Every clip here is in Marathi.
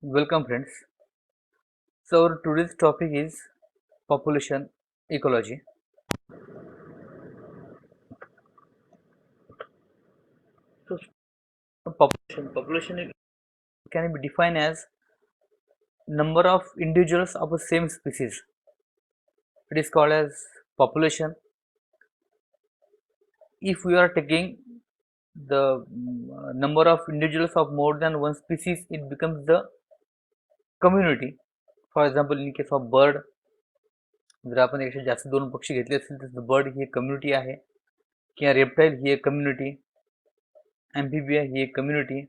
Welcome friends. So our today's topic is population ecology. So population can be defined as number of individuals of the same species. It is called as population. If we are taking the number of individuals of more than one species, it becomes the community. For example, in case of bird, जर आपण यापेक्षा जास्त दोन पक्षी घेतले असतील तर बर्ड ही एक कम्युनिटी आहे किंवा रेप्टाइल ही एक कम्युनिटी, ॲम्फिबिया ही एक कम्युनिटी,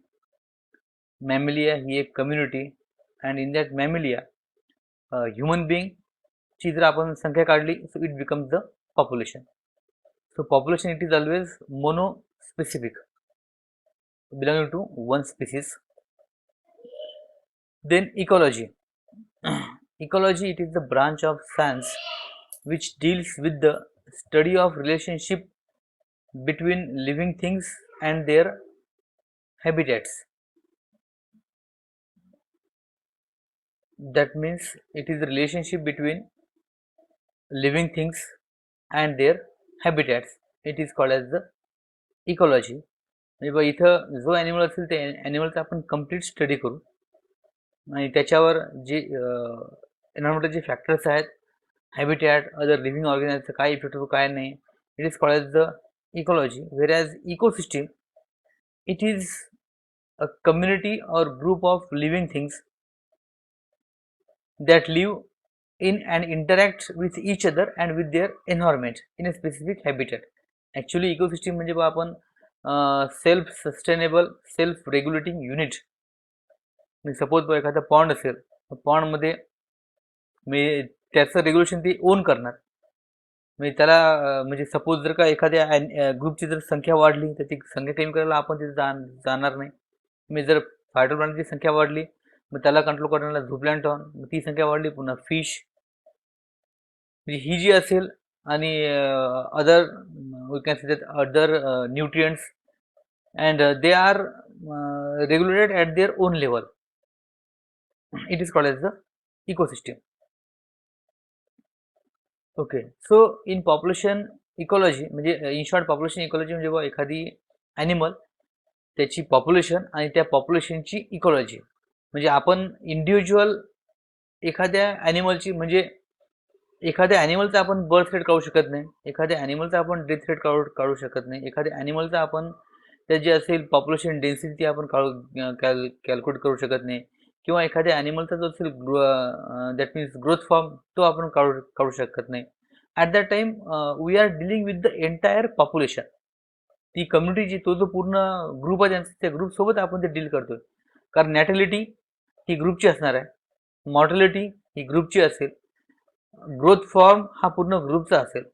मॅमेलिया ही एक community and in that mammalia human being ची जर आपण संख्या काढली so it becomes the population. So population it is always monospecific belonging to one species. Then ecology. Ecology it is the branch of science which deals with the study of relationship between living things and their habitats. That means it is the relationship between living things and their habitats. It is called as the ecology. म्हणजे बघा इथं जो ॲनिमल असेल ते ॲनिमलचा आपण कंप्लीट स्टडी करू आणि त्याच्यावर जे एन्व्हायरमेंटल जे फॅक्टर्स आहेत, हॅबिटॅट, अदर लिव्हिंग ऑर्गॅनिजमचा काय इफेक्ट होतो काय नाही, it is called as the ecology. Whereas ecosystem it is a community or group of living things that live in and interact with each other and with their environment in a specific habitat. Actually ecosystem म्हणजे बघा आपण self sustainable self regulating unit. Suppose एखादा पॉन्ड असेल तर पॉन्डमध्ये म्हणजे त्याचं रेग्युलेशन ते ओन करणार. म्हणजे त्याला म्हणजे सपोज जर का एखाद्या ग्रुपची जर संख्या वाढली तर ती संख्या कमी करायला आपण तिथे जाणार नाही. म्हणजे जर फायटर प्लांटची संख्या वाढली मग त्याला कंट्रोल करण्याला झूप्लॅन्टॉन, ती संख्या वाढली पुन्हा फिश, म्हणजे ही जी असेल आणि other we can say that other nutrients and they are regulated at their own level. It is called as the ecosystem. Okay, so in population ecology म्हणजे in short population ecology म्हणजे बघा एखादी ॲनिमल त्याची पॉप्युलेशन आणि त्या पॉप्युलेशनची इकॉलॉजी. म्हणजे आपण इंडिव्हिज्युअल एखाद्या ॲनिमलची म्हणजे एखाद्या ॲनिमलचा आपण बर्थ रेट काढू शकत नाही, एखाद्या ॲनिमलचा आपण डेथ रेट काढू शकत नाही, एखाद्या ॲनिमलचा आपण त्याची असेल पॉप्युलेशन डेन्सिटी आपण कॅल्क्युलेट करू शकत नाही, किंवा एखाद्या ॲनिमलचा जो असेल दॅट मीन्स ग्रोथ फॉर्म तो आपण काढू शकत नाही. At that time we are dealing with the entire population. ती कम्युनिटीची तो जो पूर्ण ग्रुप आहे त्यांचा त्या ग्रुपसोबत आपण ते डील करतोय. कारण नॅटॅलिटी ही ग्रुपची असणार आहे, मॉर्टॅलिटी ही ग्रुपची असेल, ग्रोथ फॉर्म हा पूर्ण ग्रुपचा असेल,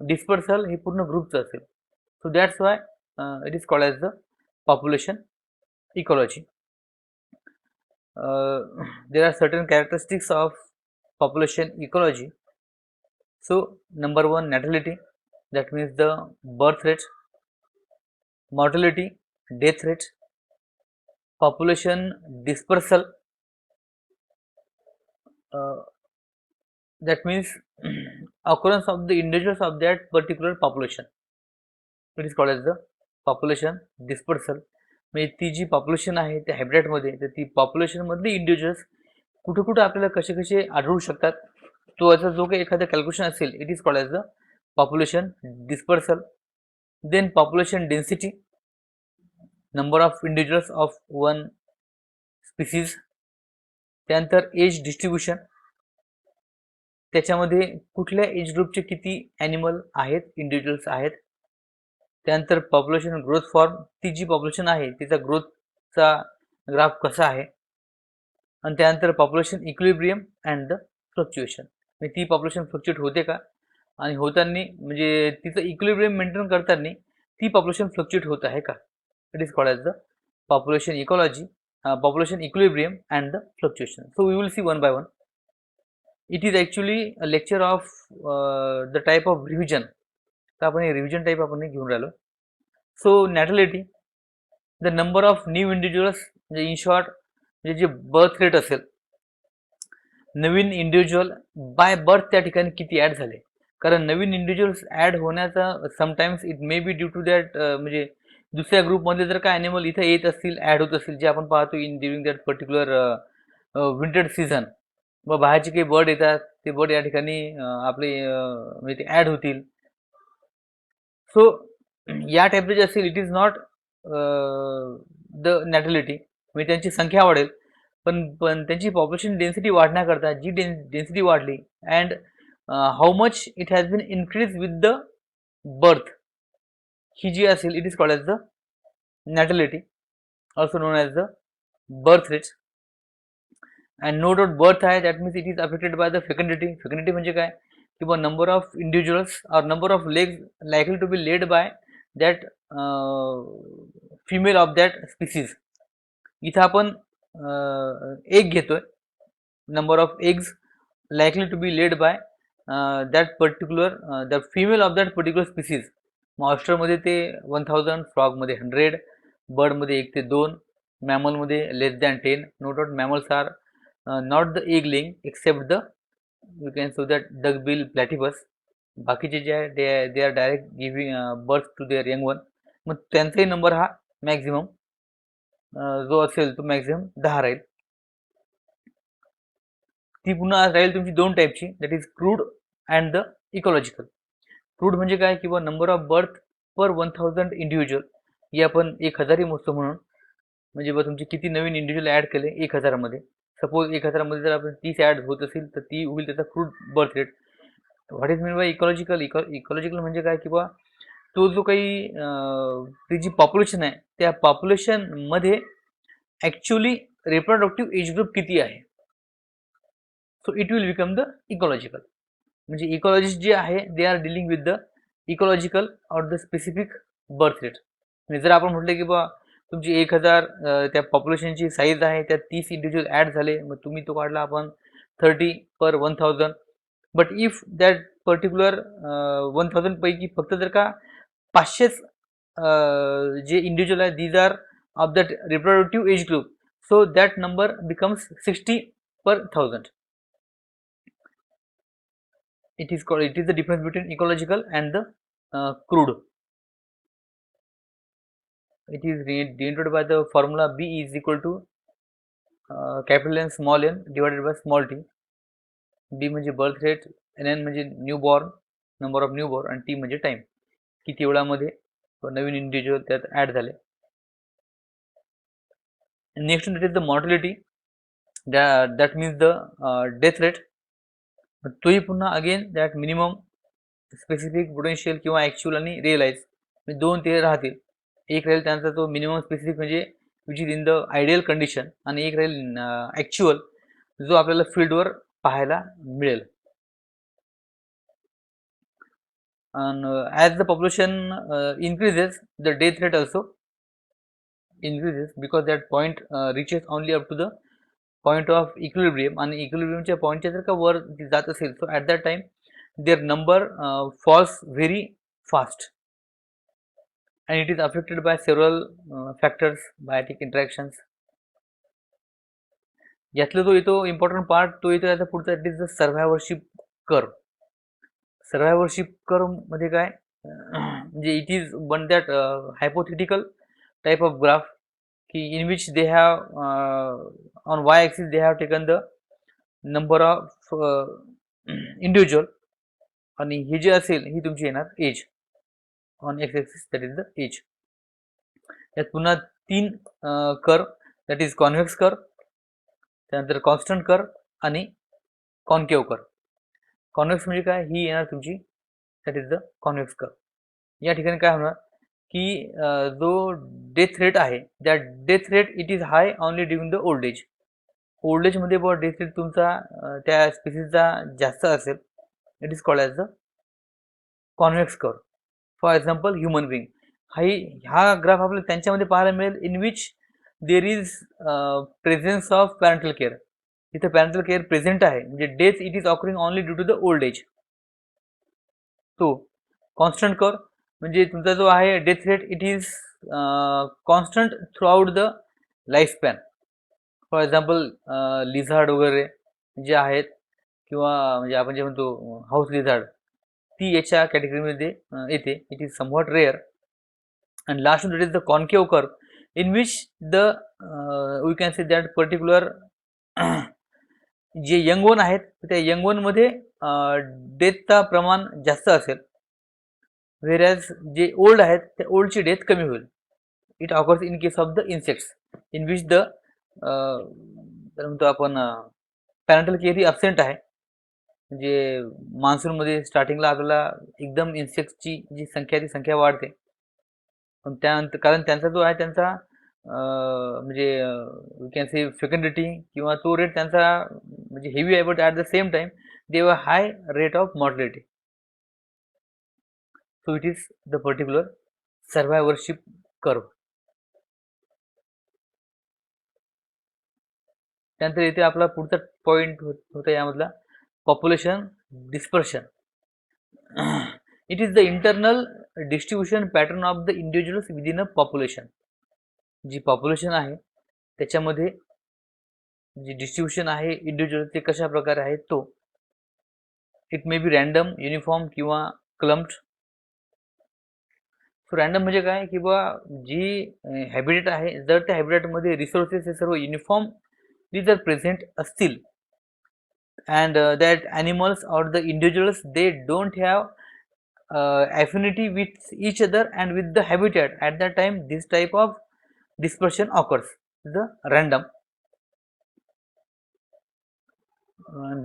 डिस्पर्सल हे पूर्ण ग्रुपचं असेल. So that's why it is called as the population ecology. There are certain characteristics of population ecology. So number one, natality, that means the birth rate, mortality, death rate, population dispersal, that means occurrence of the individuals of that particular population. It is called as the population dispersal. म्हणजे ती जी पॉप्युलेशन आहे त्या हॅबिटॅटमध्ये तर ती पॉप्युलेशनमधली इंडिव्हिज्युअल्स कुठे कुठे आपल्याला कसे कसे आढळू शकतात तो याचा जो काही एखादा कॅल्क्युलेशन असेल it is called as the population dispersal. Then population density, number of individuals of one species. त्यानंतर एज डिस्ट्रीब्युशन, त्याच्यामध्ये कुठल्या एज ग्रुपचे किती ॲनिमल आहेत, इंडिव्हिज्युअल्स आहेत. त्यानंतर पॉप्युलेशन ग्रोथ फॉर्म, ती जी पॉप्युलेशन आहे तिचा ग्रोथचा ग्राफ कसा आहे. आणि त्यानंतर population equilibrium and the fluctuation, म्हणजे ती पॉप्युलेशन फ्लक्च्युएट होते का आणि होताना म्हणजे तिचं इक्विलिब्रियम मेंटेन करताना ती पॉप्युलेशन फ्लक्च्युएट होत आहे का. It is called as the population ecology, population equilibrium and the fluctuation. So we will see one by one. It is actually a lecture of the type of revision. तर आपण हे रिव्हिजन टाईप आपण घेऊन राहिलो. So natality, the number of new individuals, म्हणजे इन शॉर्ट म्हणजे जे बर्थ रेट असेल, नवीन इंडिव्हिज्युअल बाय बर्थ त्या ठिकाणी किती ॲड झाले. कारण नवीन इंडिव्हिज्युअल्स ॲड होण्याचा sometimes it may be due to that म्हणजे दुसऱ्या ग्रुपमध्ये जर का ॲनिमल इथे येत असतील, ॲड होत असतील, जे आपण पाहतो in during that particular winter season. मग बाहेरचे काही बर्ड येतात, ते बर्ड या ठिकाणी आपले म्हणजे ते ॲड होतील. सो या टाईपचे जे असेल it is not the natality, म्हणजे त्यांची संख्या वाढेल, पण पण त्यांची पॉप्युलेशन डेन्सिटी वाढण्याकरता जी डेन्सिटी वाढली and how much it has been increase with the birth, ही जी असेल it is called as the natality, also known as the birth rate. And no doubt birth आहे that means it is affected by the fecundity. Fecundity म्हणजे काय, किंवा number of individuals or number of legs likely to be laid by that female of that species. इथं आपण एग घेतोय, number of eggs likely to be laid by that particular the female of that particular species. मॉइस्चरमध्ये ते 1000, फ्रॉगमध्ये 100, बर्डमध्ये 1 ते 2, मॅमलमध्ये less than 10. No doubt mammals are not the egg laying except the you can so that duckbill platypus. बाकीचे जे आहे they are direct giving birth to there young one. मग त्यांचाही नंबर हा मॅक्झिमम जो असेल तो मॅक्झिमम 10 राहील. ती पुन्हा राहील तुमची 2 टाईपची, that is crude and the ecological. Crude म्हणजे काय, किंवा number of birth per 1000 individual, ही आपण 1000 ही मोजतो म्हणून. म्हणजे बघा तुमचे किती नवीन इंडिव्हिज्युअल ॲड केले 1000 मध्ये. सपोज 1000 मध्ये जर आपण 30 ॲड होत असेल तर ती होईल त्याचा crude birth rate. What is mean by ecological. Ecological म्हणजे काय, किंवा तो जो काही ती जी पॉप्युलेशन आहे त्या पॉप्युलेशनमध्ये ॲक्च्युअली रिप्रोडक्टिव्ह एज ग्रुप किती आहे. So it will become the ecological. म्हणजे इकॉलॉजिस्ट जे आहे they R dealing with the ecological or the specific birth rate. म्हणजे जर आपण म्हटलं की बा तुमची 1000 त्या पॉप्युलेशनची साईज आहे, त्यात 30 इंडिव्हिज्युअल ॲड झाले, मग तुम्ही तो काढला आपण 30 per 1000. But if that particular 1000 पैकी फक्त जर का 500च जे इंडिव्हिज्युअल आहे these are of that reproductive age group, so that number becomes 60 per 1000. It is the difference between ecological and the crude. It is denoted by the formula B is equal to capital N small n divided by small t. B म्हणजे बर्थ रेट, N म्हणजे new born, number of new born, आणि T म्हणजे टाइम, किती वेळामध्ये नवीन इंडिव्हिज्युअल त्यात ॲड झाले. Next it is the mortality, that means the death rate. तोही पुन्हा again that minimum specific potential किंवा ॲक्च्युअल आणि रिअलाइज, म्हणजे 2 ते राहतील. एक राहील त्यांचा तो मिनिमम स्पेसिफिक म्हणजे which is in the ideal condition, आणि एक राहील ॲक्च्युअल जो आपल्याला फील्डवर पाहायला मिळेल. And as the population increases, the death rate also increases, because that point reaches only up to the point of equilibrium, आणि इक्विलिब्रियमच्या पॉईंटच्या जर का वर जात असेल, so at that time their number falls very fast, and it is affected by several factors, biotic interactions. यातला जो येतो इम्पॉर्टंट पार्ट तो येतो याचा पुढचा, it is the survivorship curve. Survivorship curve मध्ये काय, म्हणजे it is one that hypothetical type of graph की in which they have on Y axis they have taken the number of individual, आणि ही जी असेल ही तुमची येणार age. On X axis that is the age. यात पुन्हा 3 curve, that is convex curve, त्यानंतर कॉन्स्टंट कर्व आणि कॉन्केव कर्व. कॉन्व्हेक्स म्हणजे काय, ही येणार तुमची that is the convex curve. या ठिकाणी काय होणार की जो डेथ रेट आहे त्या death rate it is high only during the old age. Old एजमध्ये बुवा डेथ रेट तुमचा त्या स्पेसिसचा जास्त असेल, it is called as the convex curve. For example human being, हा ग्राफ आपल्याला त्यांच्यामध्ये पाहायला मिळेल in which there is presence of parental care. इथे पॅरेंटल केअर प्रेझेंट आहे, म्हणजे death it is occurring only due to the old age. तो कॉन्स्टंट कर्व म्हणजे तुमचा जो आहे death rate it is constant through out the life span. For example lizard वगैरे जे आहेत किंवा म्हणजे आपण जे म्हणतो हाऊस लिझार्ड, ती याच्या कॅटेगरीमध्ये येते. It is somewhat rare. And last one, that is the concave curve, in which the we can say that particular जे यंग वन आहेत त्या यंग वन मध्ये डेथचा प्रमाण जास्त असेल, व्हेरॅज जे ओल्ड आहेत त्या ओल्डची डेथ कमी होईल. It occurs in case of the insects in which the म्हणतो आपण पॅरेंटल केअर ही अब्सेंट आहे. म्हणजे मान्सूनमध्ये स्टार्टिंगला आपल्याला एकदम इन्सेक्ट्सची जी संख्या ती संख्या वाढते, पण त्यानंतर कारण त्यांचा जो आहे त्यांचा म्हणजे वी कॅन से फेकंडिटी किंवा तो रेट त्यांचा म्हणजे हेवी आहे, but at the same time they have high rate of mortality. So it is the particular survivorship curve. त्यानंतर इथे आपला पुढचा पॉईंट होता यामधला population dispersion. It is the internal distribution pattern of the individuals within a population. जी पॉप्युलेशन आहे त्याच्यामध्ये जी डिस्ट्रीब्युशन आहे इंडिव्हिज्युअल ते कशा प्रकारे आहे तो. It may be random, uniform किंवा क्लम्प्ड. सो रॅन्डम म्हणजे काय की बा जी हॅबिटेट आहे, जर त्या हॅबिटेटमध्ये रिसोर्सेस हे सर्व युनिफॉर्मली जर प्रेझेंट असतील, and that animals or the individuals they don't have affinity with each other and with the habitat, at that time this type of dispersion occurs, the random.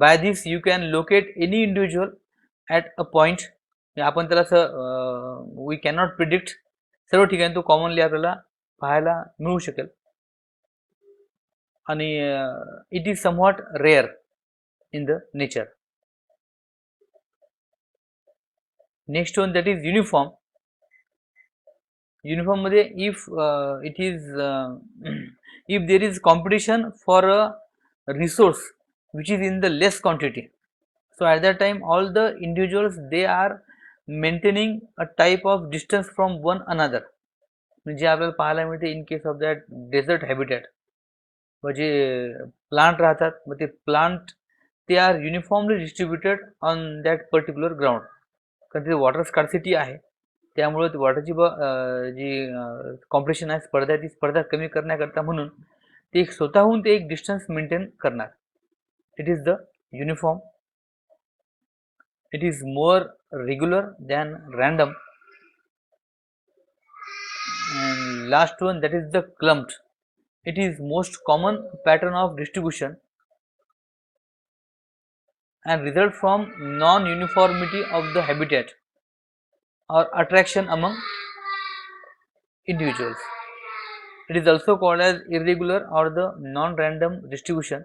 By this you can locate any individual at a point. आपण त्याला असं वी कॅनॉट प्रिडिक्ट, सर्व ठिकाणी तो कॉमनली आपल्याला पाहायला मिळू शकेल. आणि it is somewhat rare in the nature. Next one, that is uniform. Uniform मध्ये if it is if there is competition for a resource which is in the less quantity, so at that time all the individuals they are maintaining a type of distance from one another. म्हणजे आपल्याला पाहायला मिळते in case of that desert habitat, म्हणजे प्लांट राहतात, मग ते प्लांट ते are uniformly distributed on that particular ground. कारण तिथे वॉटर स्कार्सिटी आहे, त्यामुळे वॉटरची जी कॉम्पिटिशन आहे, स्पर्धा, ती स्पर्धा कमी करण्याकरता म्हणून ते स्वतःहून ते एक डिस्टन्स मेंटेन करणार. It is the uniform. It is more regular than random. And last one, that is the clumped. It is most common pattern of distribution and result from non-uniformity of the habitat or attraction among individuals. It is also called as irregular or the non-random distribution.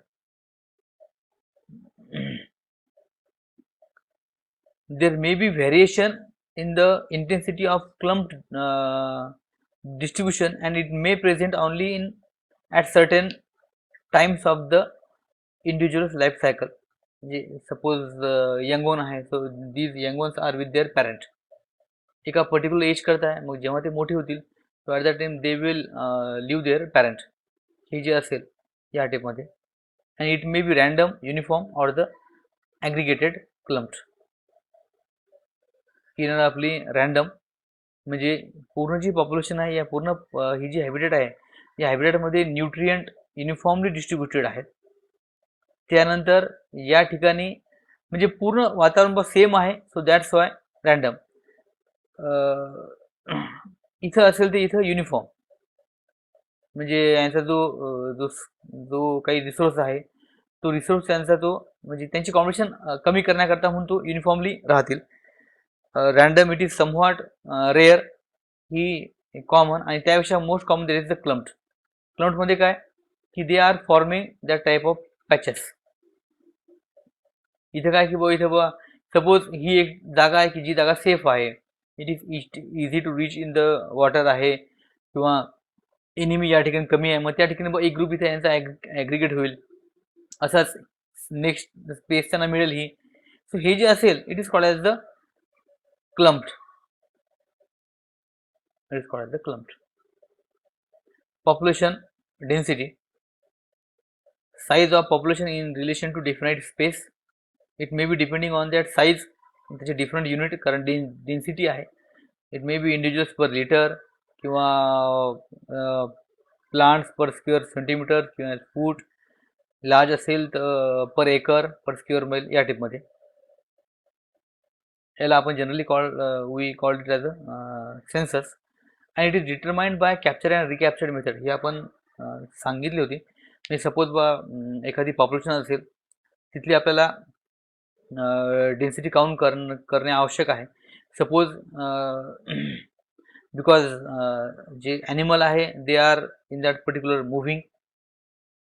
There may be variation in the intensity of clumped distribution, and it may present only in at certain times of the individual's life cycle. Suppose young one आहे, so these young ones are with their parent एका पर्टिक्युलर एज करता आहे, मग जेव्हा ते मोठे होतील so at that time they will live their parent. हे जे असेल या टाईपमध्ये. And it may be random, uniform or the aggregated clumped. ही आपली रॅन्डम म्हणजे पूर्ण जी पॉप्युलेशन आहे, या पूर्ण ही जी हॅबिटेट आहे, या हॅबिटेटमध्ये न्यूट्रियंट युनिफॉर्मली डिस्ट्रीब्युटेड आहेत. त्यानंतर या ठिकाणी म्हणजे पूर्ण वातावरण सेम आहे, सो दॅट्स वाय रॅन्डम. इथं असेल ते इथं युनिफॉर्म, म्हणजे यांचा जो जो जो काही रिसोर्स आहे तो रिसोर्स त्यांचा तो म्हणजे त्यांची कॉम्पिटिशन कमी करण्याकरता म्हणून तो युनिफॉर्मली राहतील. Random it is somewhat rare, ही कॉमन. आणि त्यापेक्षा most common there is the clumped. क्लम्प्डमध्ये काय की they are forming that type of patches. इथं काय की इथं सपोज ही एक जागा आहे की जी जागा सेफ आहे, it is easy to reach in the water आहे, किंवा एनिमी या ठिकाणी कमी आहे, मग त्या ठिकाणी एक ग्रुप इथे यांचा ॲग्रिगेट होईल, असाच नेक्स्ट स्पेस त्यांना मिळेल ही. सो हे जे असेल it is called as the clumped. It is called as the clumped. Population density. size of population in relation to definite space. It may be depending on that size, त्याचे different unit current density आहे. It may be individuals per liter किंवा plants per square centimeter किंवा foot, large असेल तर per acre per square mile या टाईपमध्ये. याला आपण generally we call it as a census, and it is determined by capture and recapture method. ही आपण सांगितली होती. म्हणजे सपोज एखादी पॉप्युलेशन असेल, तिथली आपल्याला डेन्सिटी काउंट करणे आवश्यक आहे. सपोज बिकॉज जे ॲनिमल आहे they are in that particular moving,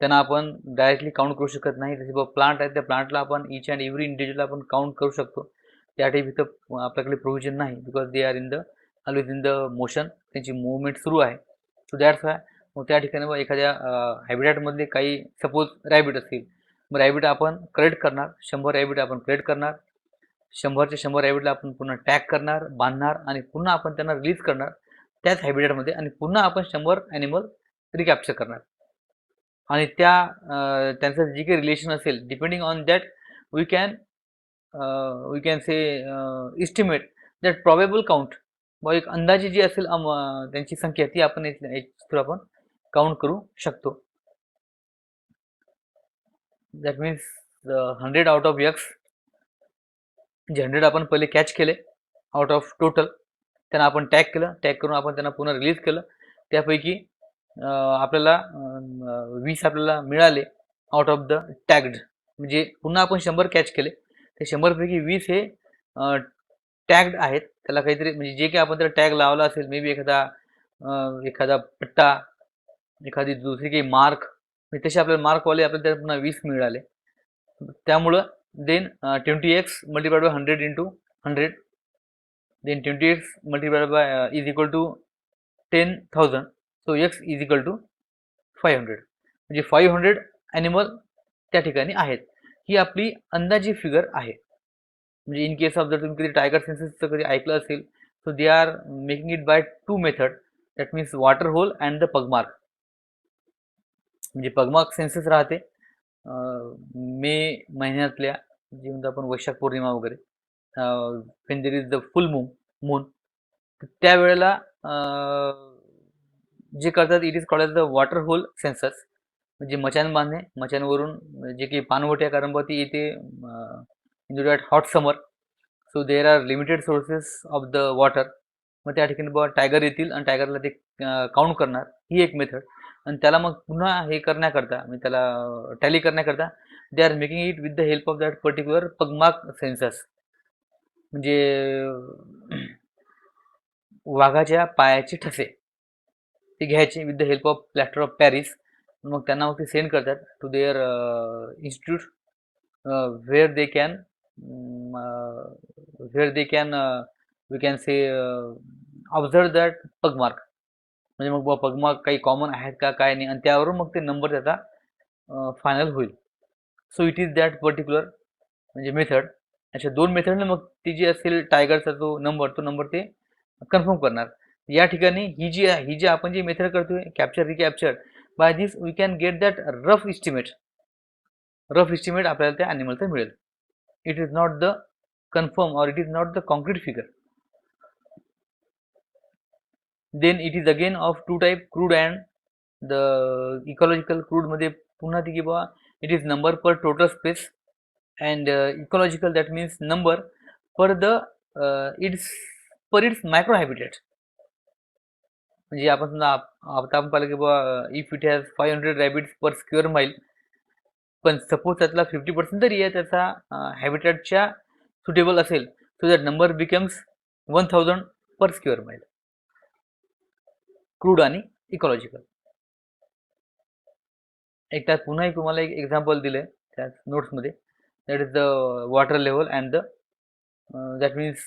त्यांना आपण डायरेक्टली काउंट करू शकत नाही. जसे प्लांट आहे, त्या प्लांटला आपण इच अँड एव्हरी इंडिव्हिज्युअल आपण काउंट करू शकतो. त्या टाईप इथं आपल्याकडे प्रोव्हिजन नाही, because they are in the always in the motion, त्यांची मुवमेंट सुरू आहे. सो दॅट्स वाय मग त्या ठिकाणी मग एखाद्या हॅबिटॅटमधले काही सपोज रॅबिट असतील, मग रॅबिट आपण कलेक्ट करणार, 100 रॅबिट आपण कलेक्ट करणार, 100च्या 100 रॅबिटला आपण पुन्हा टॅग करणार, बांधणार आणि पुन्हा आपण त्यांना रिलीज करणार त्याच हॅबिटॅटमध्ये, आणि पुन्हा आपण 100 ॲनिमल रिकॅप्चर करणार. आणि त्यांचं जे काही रिलेशन असेल, depending on that we can say estimate that probable count. व एक अंदाजे जी असेल त्यांची संख्या ती आपण आपण काउंट करू शकतो. That means 100 out of x, जे 100 आपण पहिले कॅच केले आउट ऑफ टोटल, त्यांना आपण टॅग केलं, टॅग करून आपण त्यांना पुन्हा रिलीज केलं. त्यापैकी आपल्याला 20 आपल्याला मिळाले आउट ऑफ द टॅग्ड. म्हणजे पुन्हा आपण 100 कॅच केले, ते 100 पैकी 20 हे टॅग्ड आहेत. त्याला काहीतरी म्हणजे जे काही आपण त्याला टॅग लावला असेल, मे बी एखादा पट्टा, एखादी दुसरी काही मार्क, तसे आपल्याला मार्कवाले आपल्याला त्याला पुन्हा 20 मिळाले. त्यामुळं then 20x multiplied by 100 into 100, then 20x multiplied by is equal to 10,000. So x is equal to 500. म्हणजे 500 ॲनिमल त्या ठिकाणी आहेत. ही आपली अंदाजी फिगर आहे. म्हणजे इन केस ऑफ जर तुम्ही कधी टायगर सेन्ससचं कधी ऐकलं असेल, so they are making it by 2 method. That means water hole and the pugmark. म्हणजे पगमार्क सेन्सस राहते मे महिन्यातल्या, जे म्हणतो आपण वैशाख पौर्णिमा वगैरे, when there is the full moon, त्यावेळेला जे करतात it is called as the water hole census. म्हणजे मचान बांधणे, मचानवरून जे काही पाणवठ्या कारंबती येते in that hot summer, so there are limited sources of the water. मग त्या ठिकाणी बाबा टायगर येतील आणि टायगरला ते काउंट करणार, ही एक मेथड. आणि त्याला मग पुन्हा हे करण्याकरता, म्हणजे त्याला टॅली करण्याकरता they are making it with the help of that particular pugmark census. म्हणजे वाघाच्या पायाचे ठसे ते घ्यायचे with the help of plaster of Paris. मग त्यांना मग ते सेंड करतात to their institute, where they can we can say observe that pugmark. म्हणजे मग पगमार्क काही कॉमन आहेत का काय नाही, आणि त्यावरून मग ते नंबर त्याचा फायनल होईल. So it is that particular म्हणजे मेथड. अशा 2 मेथडने मग ती जी असेल टायगरचा तो नंबर ते कन्फर्म करणार. या ठिकाणी ही जी आपण जी मेथड करतोय capture recapture, by this we can get that rough estimate आपल्याला त्या ॲनिमलचा मिळेल. It is not the confirm or it is not the concrete figure. Then it is again of 2 type, crude and the ecological. क्रूडमध्ये पुन्हा ती की बाबा it is number per total space, and ecological that means number per its micro habitat. म्हणजे आपण समजा आता आपण पाहिलं की बाबा if it has 500 rabbit's per square mile, पण सपोज त्यातला 50% तरी आहे त्याचा हॅबिटॅटच्या सुटेबल असेल, so that number becomes 1000 per square mile. Crude आणि इकॉलॉजिकल. एक त्यात पुन्हा तुम्हाला एक एक्झाम्पल दिले त्या नोट्समध्ये, that is the water level and the that means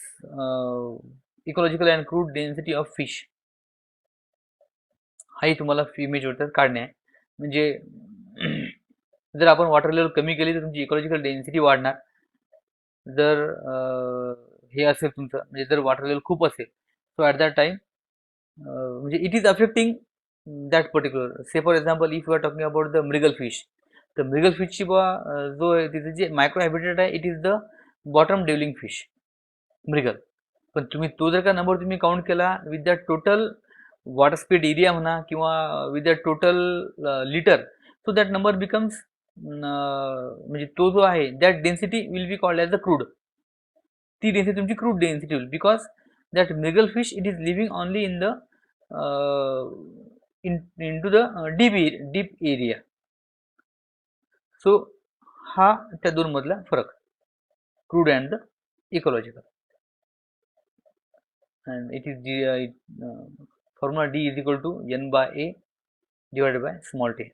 ecological and crude density of fish. हाही तुम्हाला इमेजवर काढणे आहे. म्हणजे जर आपण वॉटर लेवल कमी केली तर तुमची इकॉलॉजिकल डेन्सिटी वाढणार. जर हे असेल तुमचं, म्हणजे जर वॉटर लेवल खूप असेल, सो ॲट दॅट टाईम म्हणजे it is affecting that particular. Say for example if you are talking about the mrigal fish, तर मृगल फिशची जो आहे तिथे जे मायक्रो हॅबिटेट आहे, it is the bottom dwelling fish mrigal. पण तुम्ही तो जर का नंबर तुम्ही काउंट केला with the total water spread area म्हणा किंवा with the total litre, so that number becomes, म्हणजे तो जो आहे that density will be called as the crude. ती डेन्सिटी तुमची क्रूड डेन्सिटी होईल, because that mrigal fish it is living only in the in to the deep area. So हा त्या दोन मधला फरक, crude and the ecological. And it is formula D is equal to N by A divided by small t,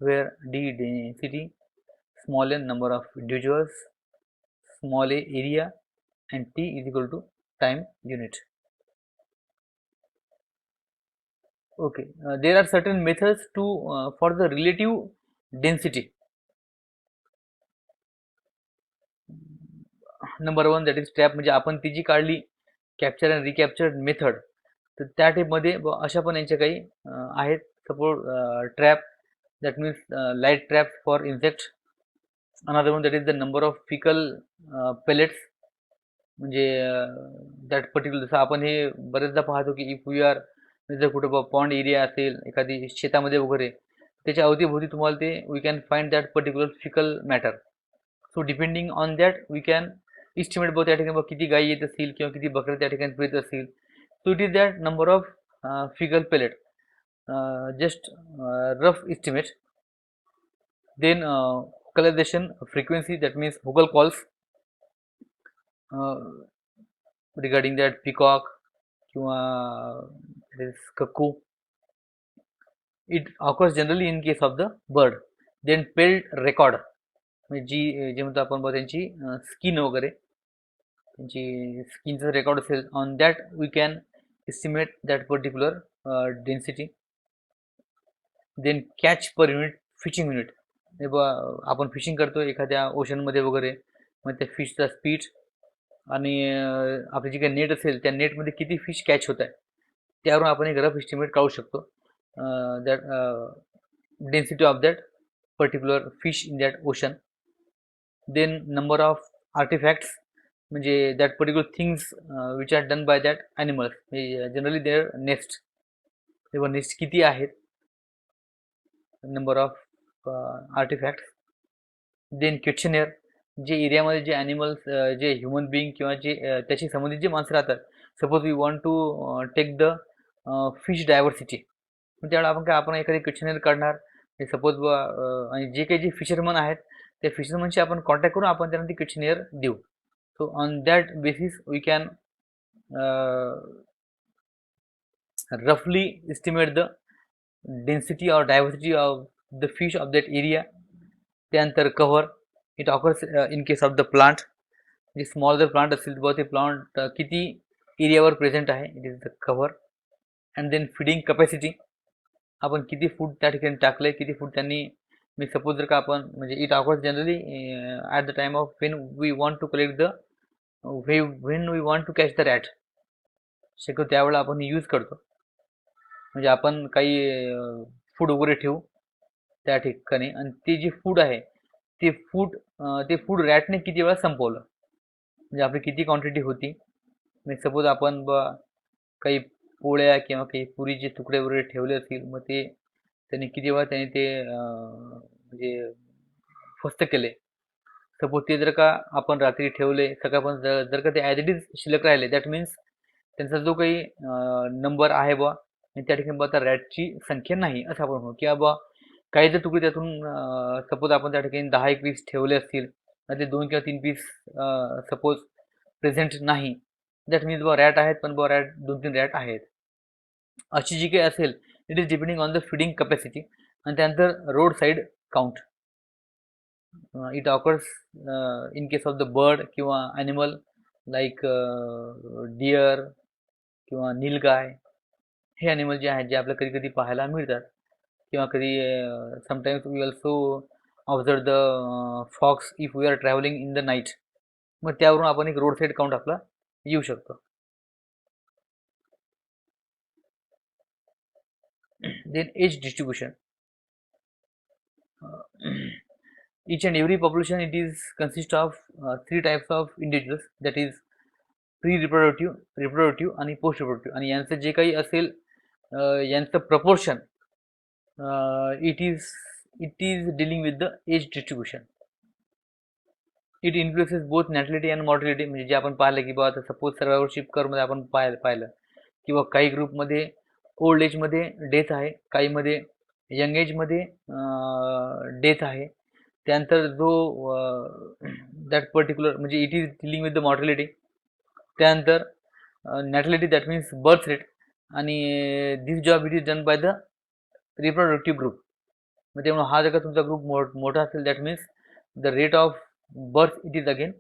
where D density, small n number of individuals, small a area, and T is equal to time unit. Okay, there are certain methods to for the relative density. Number one, that is trap, म्हणजे आपण ती जी काढली कॅप्चर अँड रिकॅप्चर मेथड, तर त्या टाईपमध्ये अशा पण यांच्या काही आहेत. Suppose trap, that means light trap for insect. Another one, that is the number of faecal pellets, म्हणजे दॅट पर्टिक्युलर, जसं आपण हे बरेचदा पाहतो की इफ वी आर, जर कुठं पॉन्ड एरिया असेल एखादी शेतामध्ये वगैरे, त्याच्या अवतीभोवती तुम्हाला ते we can find that particular faecal matter. So depending on that we can estimate त्या ठिकाणी किती गायी येत असतील किंवा किती बकऱ्या त्या ठिकाणी फिरत असतील. So it is that number of faecal pellet, just rough estimate. Then vocalization frequency, that means vocal calls regarding that peacock किंवा cuckoo, it occurs generally in case of the bird. Then pelt record, जी जे म्हणतो आपण बघ त्यांची स्किन वगैरे, त्यांची स्किनचं रेकॉर्ड असेल, on that we can estimate that particular density. Then catch per unit, fishing unit, आपण फिशिंग करतो एखाद्या ओशनमध्ये वगैरे, मग त्या फिशचा स्पीड आणि आपली जी काही नेट असेल त्या नेटमध्ये किती फिश कॅच होत आहे, त्यावरून आपण एक रफ एस्टिमेट काढू शकतो that density of that particular fish in that ocean. Then number of artefacts, म्हणजे that particular things which are done by that animals, generally their nest, तेव्हा नेस्ट किती आहेत, number of artefacts. Then questionnaire, जे एरियामध्ये जे ॲनिमल्स, जे ह्युमन बिईंग किंवा जे त्याशी संबंधित जे माणसं राहतात, suppose we want to take the fish diversity, मग त्यावेळेला आपण एखादी क्वेश्चनेअर काढणार. सपोज आणि जे काही जे फिशरमन आहेत त्या फिशरमनशी आपण कॉन्टॅक्ट करून आपण त्यांना ती क्वेश्चनेअर देऊ. So on that basis we can रफली estimate the density or diversity of the fish of that area. त्यानंतर cover, it occurs in case of the plant, जे स्मॉल जर प्लांट असेल तर ते प्लांट किती एरियावर प्रेझेंट आहे, it is the cover. And then feeding capacity, आपण किती फूड त्या ठिकाणी टाकले, किती फूड त्यांनी, मी सपोज जर का आपण, म्हणजे it occurs generally at the time of when we want to collect the when we want to catch the rat, शक्यतो त्यावेळेला आपण यूज करतो. म्हणजे आपण काही फूड वगैरे ठेवू त्या ठिकाणी, आणि ते जे फूड आहे ते फूड रॅटने किती वेळा संपवलं, म्हणजे आपली किती क्वांटिटी होती. म्हणजे सपोज आपण काही पोळ्या किंवा काही पुरीचे तुकडे वगैरे ठेवले असतील, मग ते त्यांनी किती वेळा त्यांनी ते म्हणजे फस्त केले. सपोज ते जर का आपण रात्री ठेवले, सकाळपर्यंत जर का ते ॲज इट इज शिल्लक राहिले, दॅट मीन्स त्यांचा जो काही नंबर आहे त्या ठिकाणी आता रॅटची संख्या नाही असं आपण म्हणू. किंवा काही जर तुकडे त्यातून सपोज आपण त्या ठिकाणी 10-1 पीस ठेवले असतील, ते 2 किंवा 3 पीस सपोज प्रेझेंट नाही, दॅट मीन्स रॅट आहेत, पण रॅट 2-3 रॅट आहेत. अशी जी काही असेल, it is depending on the feeding capacity. आणि त्यानंतर road side count, it occurs in case of the bird किंवा ॲनिमल लाईक डिअर किंवा नीलगाय, हे ॲनिमल जे आहेत जे आपल्याला कधी कधी पाहायला मिळतात. किंवा कधी sometimes we also observe the fox if we are travelling in the night, मग त्यावरून आपण एक रोड साईड काउंट आपला येऊ शकतो. Then age distribution, each and every population, it is consist of three types of individuals, that is pre reproductive, reproductive आणि पोस्ट रिप्रोडक्टिव्ह. आणि यांचं जे काही असेल यांचं proportion, it is dealing with the age distribution. It influences both natality and mortality. म्हणजे जे आपण पाहिलं की बाबा आता सपोज सर्वायवरशिप कर्वमध्ये आपण पाहिलं किंवा काही ग्रुपमध्ये ओल्ड एजमध्ये डेथ आहे, काहीमध्ये यंग एजमध्ये डेथ आहे. त्यानंतर जो दॅट पर्टिक्युलर म्हणजे it is dealing with the mortality. त्यानंतर natality, that means birth rate. आणि this job it is done by the reproductive group. मग त्यामुळे हा जर का तुमचा ग्रुप मोठा असेल, that means the rate of birth it is again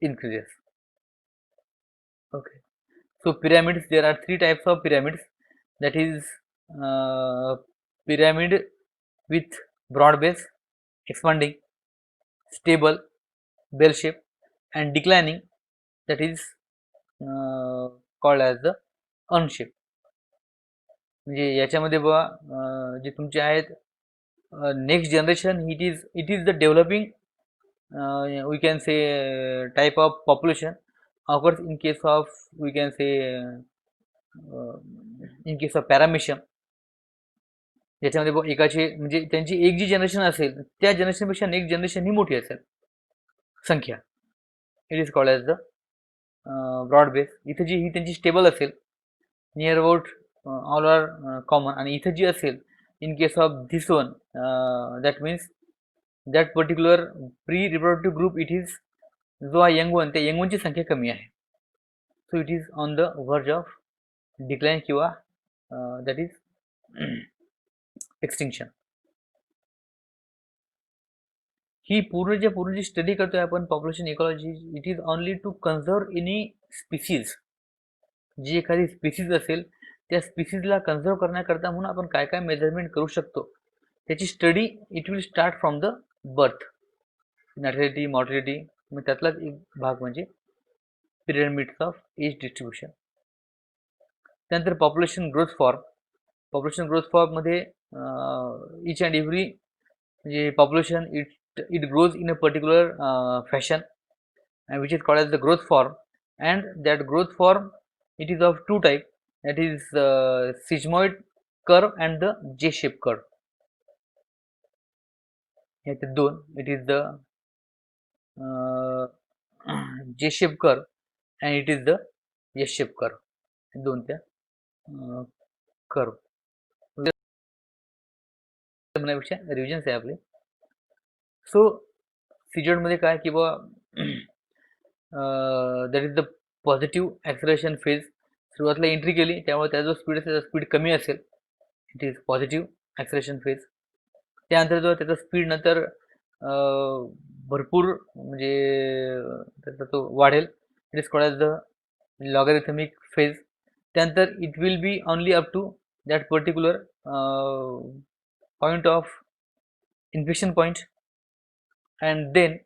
increases. Okay, so pyramids, there are three types of pyramids, that is pyramid with broad base, expanding, stable, bell shape, and declining, that is called as the urn shape. म्हणजे याच्यामध्ये बघा जे तुमचे आहेत next generation, it is the developing we can say type of population occurs in case of, we can say in case of paramecium. याच्यामध्ये एकाचे म्हणजे त्यांची एक जी जनरेशन असेल त्या जनरेशनपेक्षा नेक्स्ट जनरेशन ही मोठी असेल संख्या. It is called as the broad base. इथे जी ही त्यांची स्टेबल असेल, near about all are common. आणि इथे जी असेल in case of this one, that means that particular pre reproductive group, it is जो हा यंग वन, त्या यंग वनची संख्या कमी आहे. So it is on the verge of decline किंवा दॅट इज एक्सटिंक्शन. ही पूर्ण जी स्टडी करतोय आपण population ecology, it is only to conserve any species. जी एखादी स्पीसीज असेल त्या स्पीसीजला कन्झर्व करण्याकरता म्हणून आपण काय काय मेजरमेंट करू शकतो त्याची study it will start from the birth, natality, mortality. मग त्यातलाच एक भाग म्हणजे पिरॅमिड्स ऑफ एज डिस्ट्रीब्युशन. त्यानंतर population growth form. Population growth फॉर्ममध्ये इच अँड एव्हरी म्हणजे population it grows in a particular fashion which is called as the growth form. And that growth form it is of two type, that is sigmoid curve and the J-shape curve. याचे दोन, it is the J-shape curve and it is the S-shape curve. दोन त्या curve म्हणण्यापेक्षा रिव्हिजन्स आहे आपले. सो सीजोड मध्ये काय की बा that is the positive acceleration phase. सुरुवातीला एंट्री केली त्यामुळे त्याचा जो स्पीड असेल स्पीड कमी असेल, इट इज पॉझिटिव्ह ॲक्सलेरेशन फेज. त्यानंतर जो त्याचा स्पीड नंतर भरपूर म्हणजे त्याचा तो वाढेल, it is called as the logarithmic phase. त्यानंतर it will be only up to that particular point of infection point, and then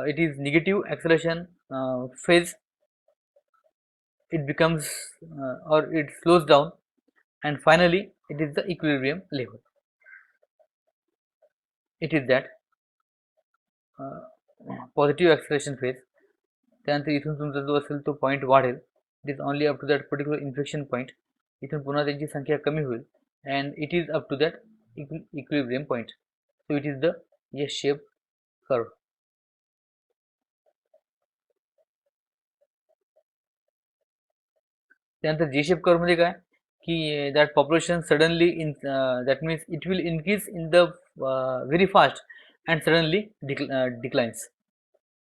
it is negative acceleration phase. It becomes or it slows down, and finally it is the equilibrium level. It is that positive acceleration phase. त्यानंतर इथून तुमचा जो असेल तो पॉईंट वाढेल, it is only up to that particular infection point. इथून पुन्हा त्यांची संख्या कमी होईल and it is up to that equilibrium point. So it is the S shape curve. त्यानंतर जी शेप कर्व मध्ये काय की that population suddenly in that means it will increase in the very fast and suddenly declines.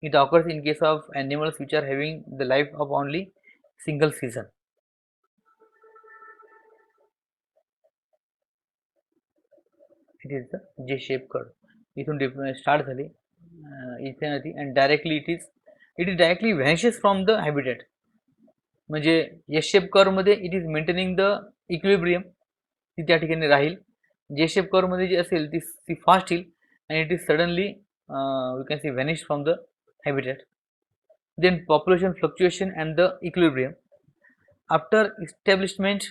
It occurs in case of animals which are having the life of only single season. It is the J shape curve. इथून स्टार्ट झाली इथे नदी and directly it is directly vanishes from the habitat. म्हणजे एस शेप कर्व मध्ये it is maintaining the equilibrium, ती त्या ठिकाणी राहील. जे शेप कर्व मध्ये जी असेल ती फास्ट येईल and it is suddenly we can see vanish from the habitat. Then population fluctuation and the equilibrium. After establishment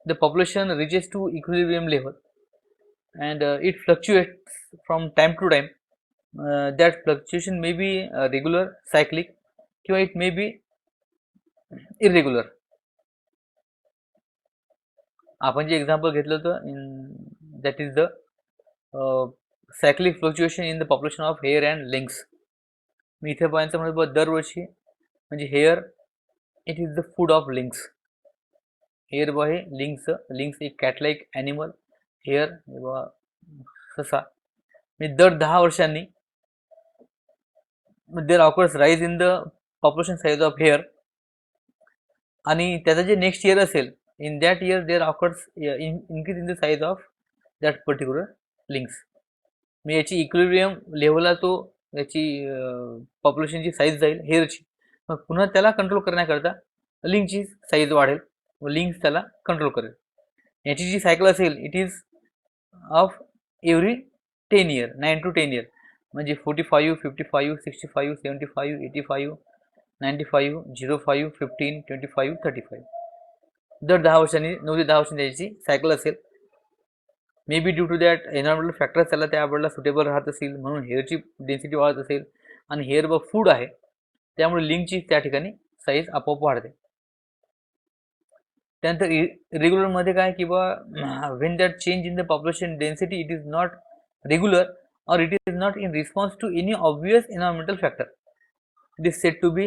the population reaches to equilibrium level and it fluctuates from time to time that fluctuation may be regular, cyclic, किंवा it may be irregular. आपण जे एक्झाम्पल घेतलं होतं in that is the cyclic fluctuation in the population of hare and lynx. मी इथे पाहायचं म्हणजे दरवर्षी म्हणजे hare it is the food of lynx. Hare बॉ हे लिंक्स एक कॅटलाइक ॲनिमल, हेअर ससा. म्हणजे दर 10 वर्षांनी there occurs rise in the population size of hare, आणि त्याचं जे नेक्स्ट इयर असेल in that year there occurs increase in the size of that particular lynx. मी याची इक्विलिब्रियम लेवलला तो याची पॉप्युलेशनची साईज जाईल हेअरची, मग पुन्हा त्याला कंट्रोल करण्याकरता लिंकची साईज वाढेल व लिंक्स त्याला कंट्रोल करेल. याची जी सायकल असेल it is of every 10 year, 9 to 10 year, म्हणजे 45, 55, 65, 75, 85, 95, 05, 15, 25, 35. दर 10 वर्षांनी 9 ते 10 वर्षांनी त्याची सायकल असेल. May be due to that environmental factors त्याला त्या वेळेला सुटेबल राहत असेल म्हणून हेअरची डेन्सिटी वाढत असेल, आणि हेअर व फूड आहे त्यामुळे लिंकची त्या ठिकाणी साईज आपोआप वाढते. त्यानंतर इरेग्युलरमध्ये काय की बा when that change in the population density it is not regular or it is not in response to any obvious environmental factor, it is said to be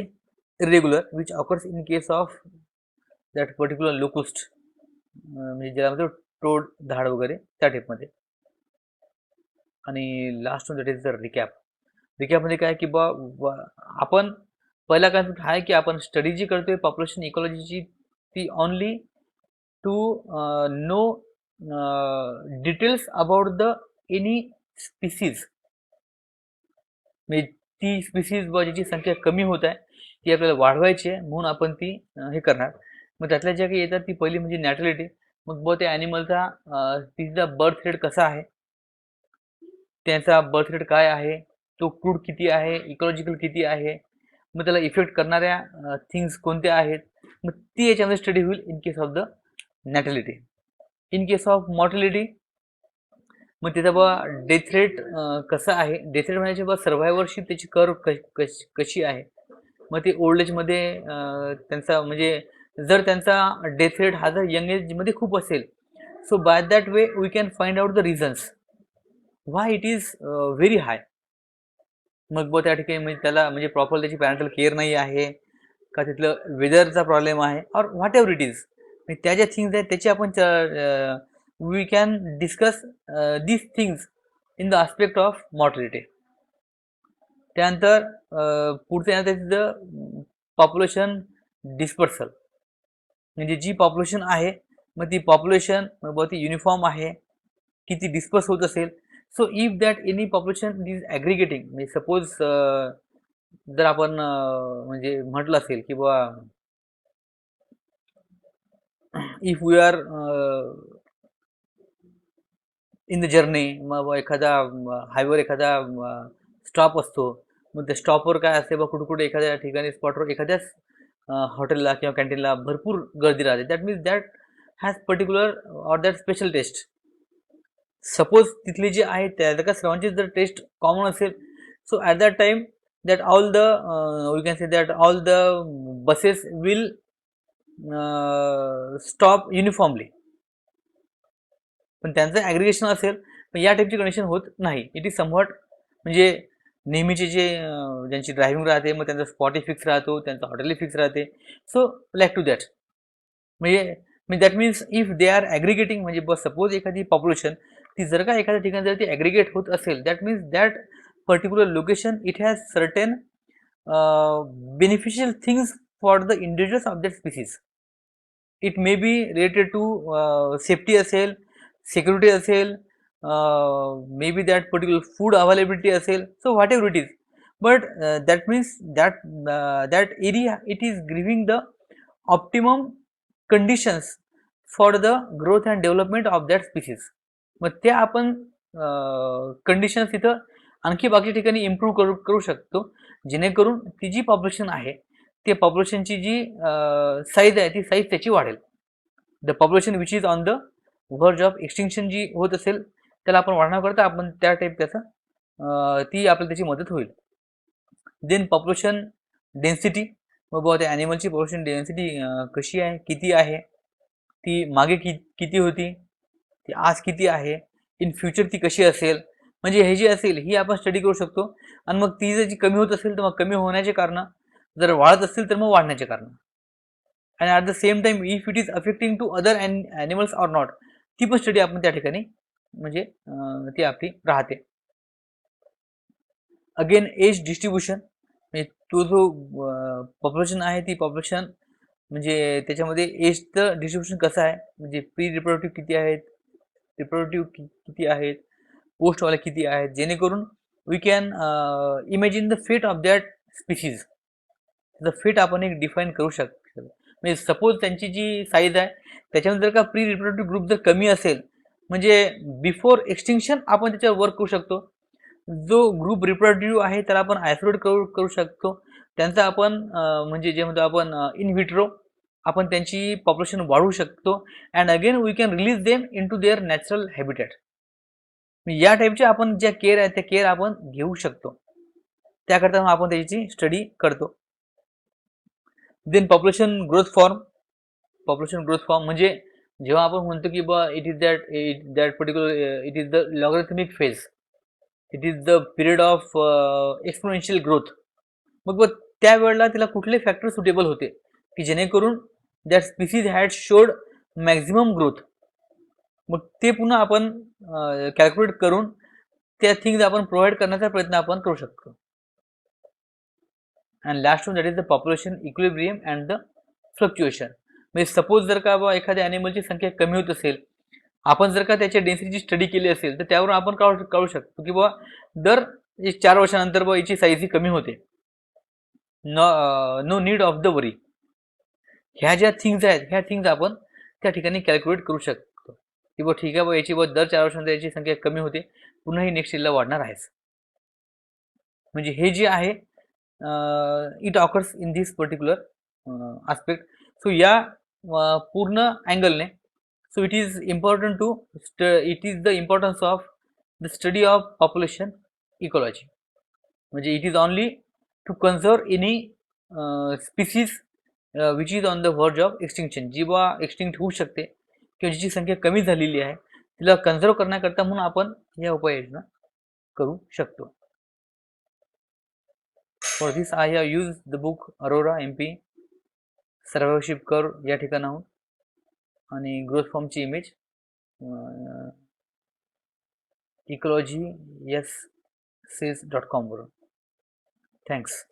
irregular, which occurs in case of that particular locust, म्हणजे ज्यामध्ये टोड झाड वगैरे त्या टाईपमध्ये. आणि last one that is the रिकॅपमध्ये काय की बा आपण पहिला कन्सेप्ट आहे की आपण स्टडी जी करतोय पॉप्युलेशन इकॉलॉजीची ती only to know details about the any species, म्हणजे ती स्पीसीज ज्याची संख्या कमी होत आहे ती आपल्याला वाढवायची आहे म्हणून आपण ती हे करणार. मग त्यातल्या ज्या काही येतात ती पहिली म्हणजे नॅचरलिटी. मग त्या ॲनिमलचा तिचा बर्थ रेट कसा आहे, त्याचा बर्थ रेट काय आहे, तो क्रूड किती आहे, इकॉलॉजिकल किती आहे, मग त्याला इफेक्ट करणाऱ्या थिंग्स कोणत्या आहेत, मग ती याच्यामध्ये स्टडी होईल in case of the natality. In case of mortality मग त्याचा बा डेथ रेट कसा आहे, डेथ रेट म्हणजे बा सर्व्हायव्हरशिप त्याची कर्व कशी आहे. मग ते ओल्ड एजमध्ये त्यांचा म्हणजे जर त्यांचा डेथ रेट हा जर यंग एजमध्ये खूप असेल, so by that way we can find out the reasons why it is very high. मग ब त्या ठिकाणी म्हणजे त्याला म्हणजे प्रॉपर त्याची पॅरेंटल केअर नाही आहे का, तिथलं वेदरचा प्रॉब्लेम आहे, और व्हॉट एव्हर इट इज, त्या ज्या थिंग्स आहेत त्याची आपण we can discuss these things in the aspect of mortality. त्यानंतर पुढचं येणार द पॉप्युलेशन डिस्पर्सल, म्हणजे जी पॉप्युलेशन आहे मग ती पॉप्युलेशन ती युनिफॉर्म आहे किती डिस्पर्स होत असेल. So if that any population is aggregating, म्हणजे सपोज जर आपण म्हणजे म्हटलं असेल की बा if we are in the journey, मग एखादा हायवेवर एखादा स्टॉप असतो, मग त्या स्टॉपवर काय असते बा कुठे कुठे एखाद्या ठिकाणी स्पॉटवर एखाद्याच हॉटेलला किंवा कॅन्टीनला भरपूर गर्दी राहते. That means that has particular or that special taste. Suppose तिथली जी आहे त्या का सर्वांची जर टेस्ट कॉमन असेल, so at that time that all the we can say that all the buses will stop uniformly. पण त्यांचं ॲग्रिगेशन असेल पण या टाईपची कंडिशन होत नाही. इट इज समव्हॉट म्हणजे नेहमीचे जे ज्यांची ड्रायव्हिंग राहते मग त्यांचा स्पॉटही फिक्स राहतो, त्यांचा हॉटेलही फिक्स राहते. सो लाईक टू दॅट म्हणजे that means if they are aggregating, म्हणजे बस सपोज एखादी पॉप्युलेशन ती जर का एखाद्या ठिकाणी जर ती ॲग्रिगेट होत असेल, that means that particular location it has certain beneficial things for the individuals of that species. It may be related to safety असेल, सिक्युरिटी असेल, may be that particular food availability असेल, so whatever it is, but that means that area it is giving the optimum conditions for the growth and development of that species. मग त्या आपण कंडिशन्स तिथं आणखी बाकी ठिकाणी इम्प्रूव्ह करू शकतो, जेणेकरून ती जी पॉप्युलेशन आहे ते पॉप्युलेशनची जी साईज आहे ती साईज त्याची वाढेल. The population which is on the verge of extinction जी होत असेल त्याला आपण वाढवण्याकरता आपण त्या टाईप त्याचा ती आपल्याला त्याची मदत होईल. देन पॉप्युलेशन डेन्सिटी, मग बुवा त्या ॲनिमलची पॉप्युलेशन डेन्सिटी कशी आहे, किती आहे, ती मागे किती होती, ती आज किती आहे, इन फ्युचर ती कशी असेल, म्हणजे हे जी असेल ही आपण स्टडी करू शकतो. आणि मग ती जर कमी होत असेल तर मग कमी होण्याचे कारण, जर वाढत असतील तर मग वाढण्याचे कारण, आणि at the same time if it is affecting to other animals or not, ती पण स्टडी आपण त्या ठिकाणी म्हणजे ती आपली राहते. अगेन एज डिस्ट्रीब्युशन, म्हणजे तो जो पॉप्युलेशन आहे ती पॉप्युलेशन म्हणजे त्याच्यामध्ये एजचं डिस्ट्रीब्युशन कसं आहे, म्हणजे प्री रिप्रोडक्टिव्ह किती आहेत, रिप्रोडक्टिव्ह किती आहेत, पोस्टवाले किती आहेत, जेणेकरून वी कॅन इमॅजिन द फेट ऑफ दॅट स्पीसीज. द फेट आपण एक डिफाईन करू शकतो. म्हणजे सपोज त्यांची जी साईज आहे त्याच्यामध्ये जर का प्री रिप्रोडक्टिव्ह ग्रुप जर कमी असेल, म्हणजे बिफोर एक्सटिंक्शन आपण त्याच्यावर वर्क करू शकतो. जो ग्रुप रिप्रोडक्टिव्ह आहे त्याला आपण आयसोलेट करू शकतो. त्यांचा आपण म्हणजे जे म्हणतो आपण इन विट्रो आपण त्यांची पॉप्युलेशन वाढवू शकतो. And again we can release them into their natural habitat. या टाईपच्या आपण ज्या केअर आहेत त्या केअर आपण घेऊ शकतो. त्याकरता आपण त्याची स्टडी करतो. देन पॉप्युलेशन ग्रोथ फॉर्म म्हणजे जेव्हा आपण म्हणतो की बा it is that particular it is the logarithmic phase, it is the period of exponential growth. मग त्यावेळेला तिला कुठले फॅक्टर सुटेबल होते की जेणेकरून that species had showed maximum growth. मग ते पुन्हा आपण कॅल्क्युलेट करून त्या थिंग्स आपण प्रोव्हाइड करण्याचा प्रयत्न आपण करू शकतो. And last one that is the population equilibrium and the fluctuation. म्हणजे सपोज जर का बा एखाद्या ॲनिमलची संख्या कमी होत असेल, आपण जर का त्याच्या डेन्सिटीची स्टडी केली असेल तर त्यावरून आपण काढू शकतो की बाबा दर 4 वर्षानंतर बा याची साईज ही कमी होते. नो नीड ऑफ द वरी. ह्या ज्या थिंग्स आहेत ह्या थिंग्स आपण त्या ठिकाणी कॅल्क्युलेट करू शकतो की बा ठीक आहे बा याची दर 4 वर्षानंतर याची संख्या कमी होते, पुन्हा ही नेक्स्ट इयरला वाढणार आहेच. म्हणजे हे जे आहे it occurs in this particular aspect. So या पूर्ण अँगलने so it is important to it is the importance of the study of population ecology. म्हणजे it is only to conserve any species which is on the verge of extinction, जी बा एक्सटिंक्ट होऊ शकते किंवा जिची संख्या कमी झालेली आहे तिला कन्झर्व करण्याकरता म्हणून आपण या उपाययोजना करू शकतो. For this I have used the book Aurora MP survivorship curve या ठिकाणाहून आणि ग्रोथ फॉर्मची इमेज ecology yes says.com वरून. थँक्स.